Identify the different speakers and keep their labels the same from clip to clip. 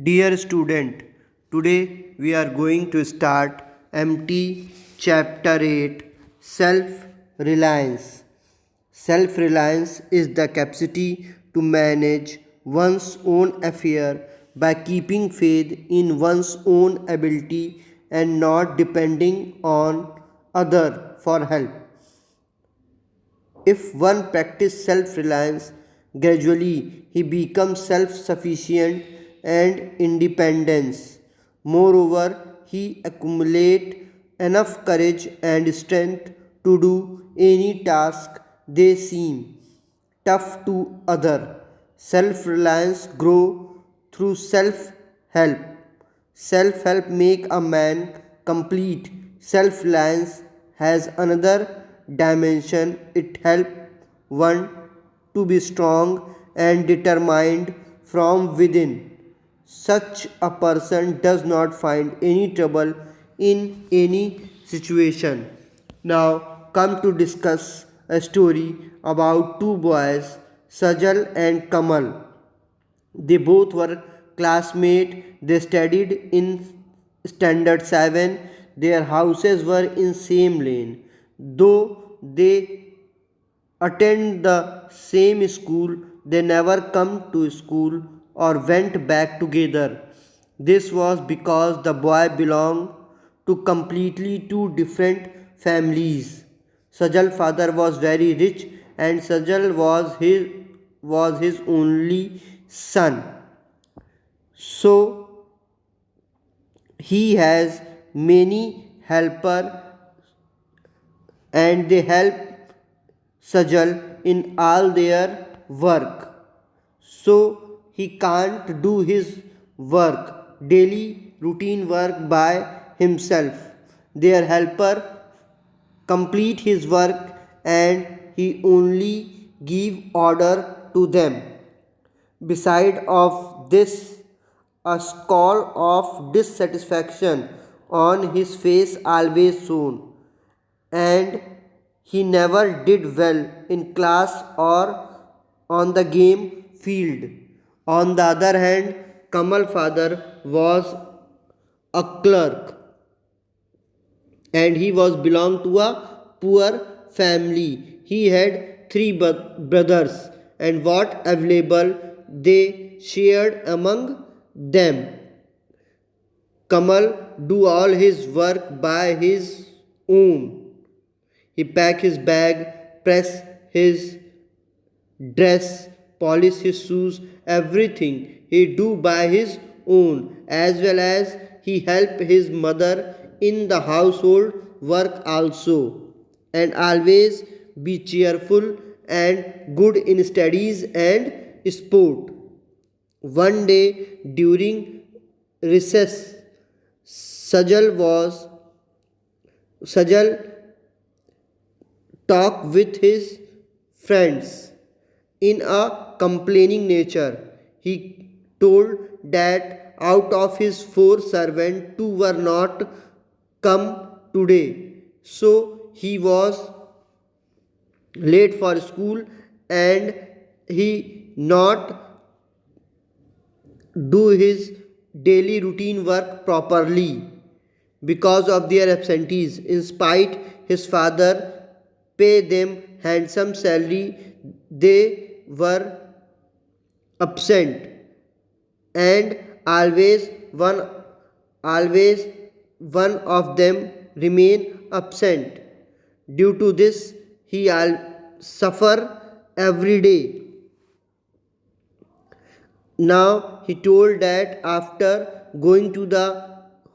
Speaker 1: Dear student, today we are going to start MT Chapter 8 Self Reliance. Self reliance is the capacity to manage one's own affair by keeping faith in one's own ability and not depending on other for help. If one practices self reliance, gradually he becomes self sufficient and independence. Moreover, he accumulates enough courage and strength to do any task they seem tough to other. Self reliance grow through self help. Self help make a man complete. Self reliance has another dimension. It helps one to be strong and determined from within. Such a person does not find any trouble in any situation. Now, come to discuss a story about two boys, Sajal and Kamal. They both were classmates. They studied in Standard 7. Their houses were in same lane. Though they attend the same school, they never come to school or went back together. This was because the boy belonged to completely two different families. Sajal father was very rich and Sajal was his only son. So he has many helper and they help Sajal in all their work. So he can't do his work, daily routine work by himself. Their helper complete his work and he only give order to them. Beside of this, a scowl of dissatisfaction on his face always shone, and he never did well in class or on the game field. On the other hand, Kamal father was a clerk and he was belonged to a poor family. He had three brothers and what available they shared among them. Kamal do all his work by his own. He pack his bag, press his dress, polish his shoes, everything he do by his own, as well as he help his mother in the household work also, and always be cheerful and good in studies and sport. One day during recess, Sajal was Sajal talked with his friends in a complaining nature. He told that out of his four servants, two were not come today. So he was late for school and he not do his daily routine work properly because of their absentees. In spite his father pay them handsome salary, they were absent and always one of them remain absent. Due to this he suffer every day. Now he told that after going to the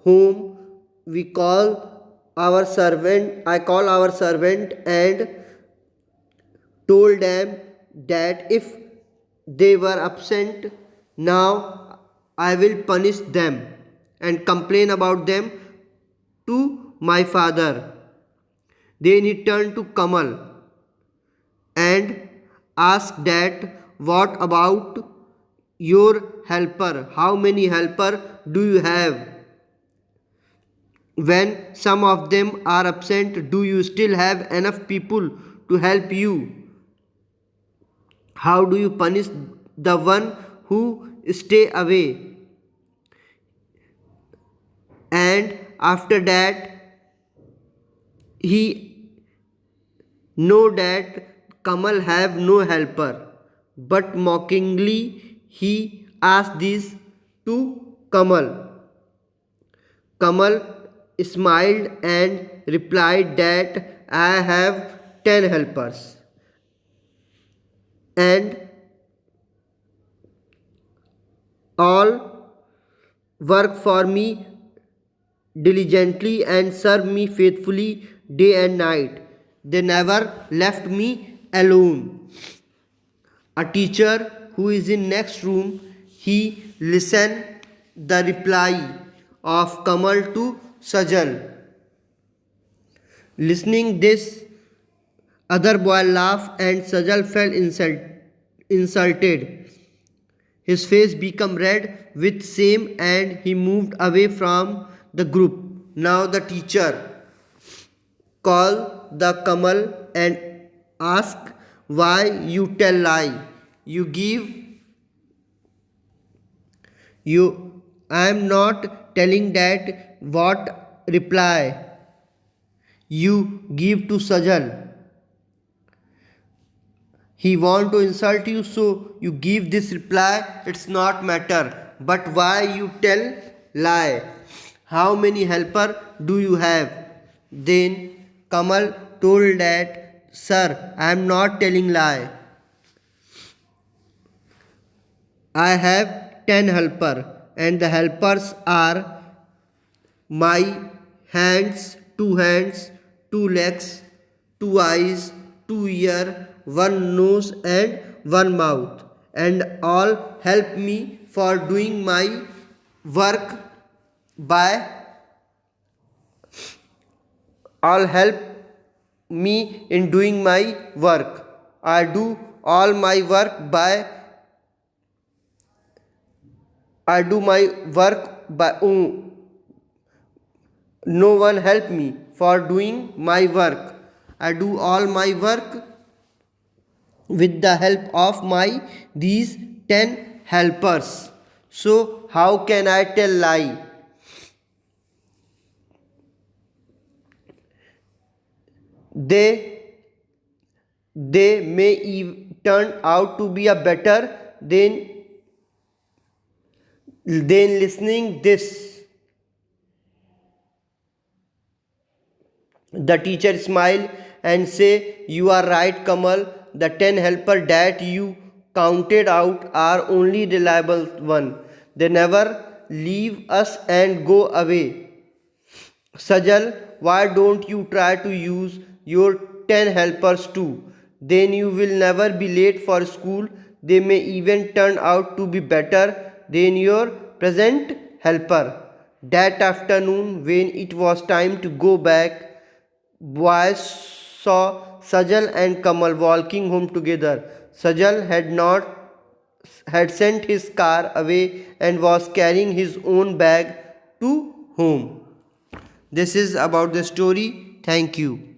Speaker 1: home, we call our servant, I call our servant and told them that if they were absent, now I will punish them and complain about them to my father. Then he turned to Kamal and asked that what about your helper? How many helper do you have? When some of them are absent, do you still have enough people to help you? How do you punish the one who stay away? and after that he know that Kamal have no helper, but mockingly he asked this to Kamal. Kamal smiled and replied that I have 10 helpers and all work for me diligently and serve me faithfully day and night. They never left me alone. A teacher who is in next room, he listened the reply of Kamal to Sajal. Listening this, other boy laughed and Sajal felt insulted. His face became red with shame and he moved away from the group. Now the teacher called the Kamal and asked why you tell lie. You I am not telling that what reply you give to Sajal. He want to insult you, so you give this reply. It's not matter. But why you tell lie? How many helper do you have? Then Kamal told that, sir, I am not telling lie. I have 10 helper and the helpers are my hands, two legs, two eyes, two ear, one nose and one mouth, and all help me for doing my work by all help me in doing my work. I do all my work by I do my work by no one help me for doing my work. I do all my work with the help of my these 10 helpers. So how can I tell lie? They they may turn out to be a better than listening this. The teacher smiled and say, you are right, Kamal. The 10 helper that you counted out are only reliable one. They never leave us and go away. Sajal, why don't you try to use your 10 helpers too? Then you will never be late for school. They may even turn out to be better than your present helper. That afternoon, when it was time to go back, boys saw Sajal and Kamal walking home together. Sajal had sent his car away and was carrying his own bag to home. This is about the story. Thank you.